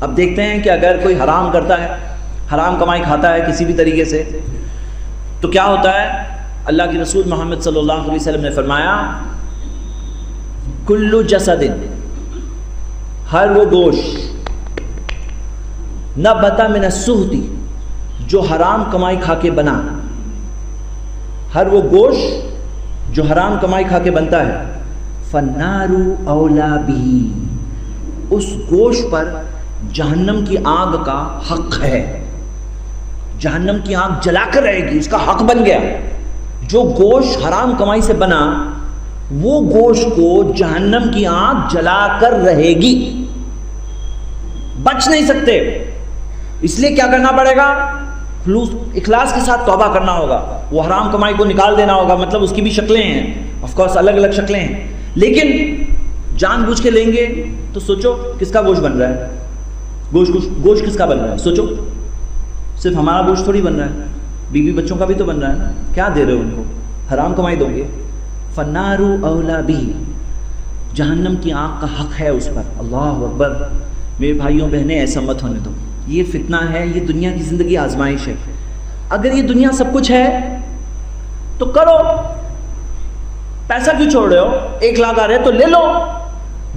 اب دیکھتے ہیں کہ اگر کوئی حرام کرتا ہے، حرام کمائی کھاتا ہے کسی بھی طریقے سے، تو کیا ہوتا ہے؟ اللہ کے رسول محمد صلی اللہ علیہ وسلم نے فرمایا کل جسد، ہر وہ گوشت، نبت من السحت، جو حرام کمائی کھا کے بنا، ہر وہ گوشت جو حرام کمائی کھا کے بنتا ہے، فالنار اولا بہ، اس گوشت پر جہنم کی آگ کا حق ہے، جہنم کی آگ جلا کر رہے گی، اس کا حق بن گیا۔ جو گوشت حرام کمائی سے بنا وہ گوشت کو جہنم کی آگ جلا کر رہے گی، بچ نہیں سکتے۔ اس لیے کیا کرنا پڑے گا؟ اخلاص کے ساتھ توبہ کرنا ہوگا، وہ حرام کمائی کو نکال دینا ہوگا۔ مطلب اس کی بھی شکلیں ہیں، آف کورس الگ الگ شکلیں ہیں، لیکن جان بوجھ کے لیں گے تو سوچو کس کا گوشت بن رہا ہے، گوشت کس کا بن رہا ہے؟ سوچو، صرف ہمارا گوشت تھوڑی بن رہا ہے، بیوی بچوں کا بھی تو بن رہا ہے نا۔ کیا دے رہے ہو ان کو؟ حرام کمائی دو گے۔ فالنار اولا بہ، جہنم کی آگ کا حق ہے اس پر۔ اللہ اکبر۔ میرے بھائیوں بہنیں، ایسا مت ہونے دو، یہ فتنہ ہے، یہ دنیا کی زندگی آزمائش ہے۔ اگر یہ دنیا سب کچھ ہے تو کرو، پیسہ کیوں چھوڑ رہے ہو؟ 1 لاکھ آ رہے تو لے لو۔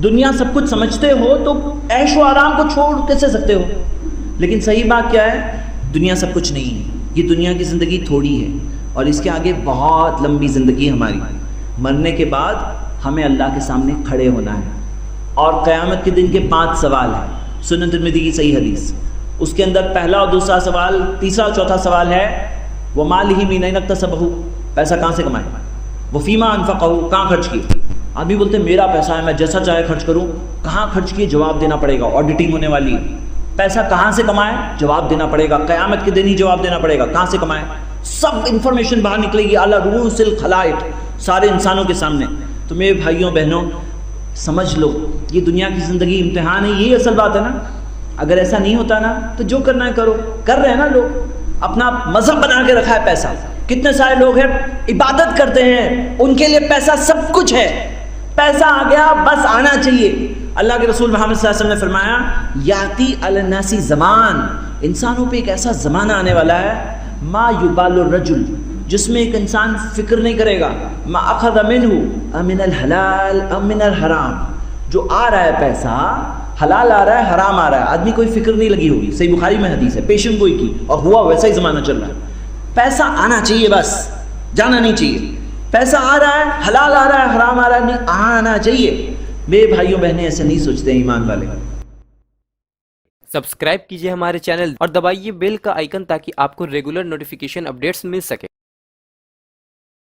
دنیا سب کچھ سمجھتے ہو تو عیش و آرام کو چھوڑ کیسے سکتے ہو؟ لیکن صحیح بات کیا ہے؟ دنیا سب کچھ نہیں ہے، یہ دنیا کی زندگی تھوڑی ہے، اور اس کے آگے بہت لمبی زندگی ہماری۔ مرنے کے بعد ہمیں اللہ کے سامنے کھڑے ہونا ہے، اور قیامت کے دن کے 5 سوال ہیں، سنن ترمذی کی صحیح حدیث۔ اس کے اندر پہلا اور دوسرا سوال، تیسرا اور چوتھا سوال ہے وَمَالِهِ مِنْ أَيْنَ اكْتَسَبَهُ، پیسہ کہاں سے کمائے، وَفِيمَا أَنْفَقَهُ، کہاں خرچ کیے۔ آدمی بولتے ہیں میرا پیسہ ہے، میں جیسا چاہے خرچ کروں، کہاں خرچ کیے جواب دینا پڑے گا، آڈیٹنگ ہونے والی ہے۔ پیسہ کہاں سے کمائے جواب دینا پڑے گا، قیامت کے دن ہی جواب دینا پڑے گا، کہاں سے کمائے، سب انفارمیشن باہر نکلے گی، علی رؤوس الخلائق، سارے انسانوں کے سامنے۔ تو میرے بھائیوں بہنوں سمجھ لو، یہ دنیا کی زندگی امتحان ہے، یہی اصل بات ہے نا۔ اگر ایسا نہیں ہوتا نا تو جو کرنا ہے کرو، کر رہے ہیں نا لوگ، اپنا مذہب بنا کے رکھا ہے پیسہ۔ کتنے سارے لوگ ہیں عبادت کرتے ہیں، ان کے لیے پیسہ سب کچھ ہے، پیسہ آ گیا بس آنا چاہیے۔ اللہ کے رسول محمد صلی اللہ علیہ وسلم نے فرمایا یاتی علی الناس زمان، انسانوں پہ ایک ایسا زمانہ آنے والا ہے، ما یبال الرجل، جس میں ایک انسان فکر نہیں کرے گا، ما اخذ منہ امن الحلال امن الحرام، جو آ رہا ہے پیسہ حلال آ رہا ہے حرام آ رہا ہے، آدمی کوئی فکر نہیں لگی ہوگی۔ صحیح بخاری میں حدیث ہے، پیشن گوئی کی، اور ہوا ویسا ہی زمانہ چل رہا ہے۔ پیسہ آنا چاہیے، بس جانا نہیں چاہیے۔ پیسہ آ رہا ہے، حلال آ رہا ہے حرام آ رہا ہے، نہیں آنا چاہیے۔ میرے بھائیوں بہنیں ایسے نہیں سوچتے ہیں ایمان والے۔ سبسکرائب کیجئے ہمارے چینل اور دبائیے بیل کا آئیکن تاکہ آپ کو ریگولر نوٹیفیکیشن اپڈیٹس مل سکے۔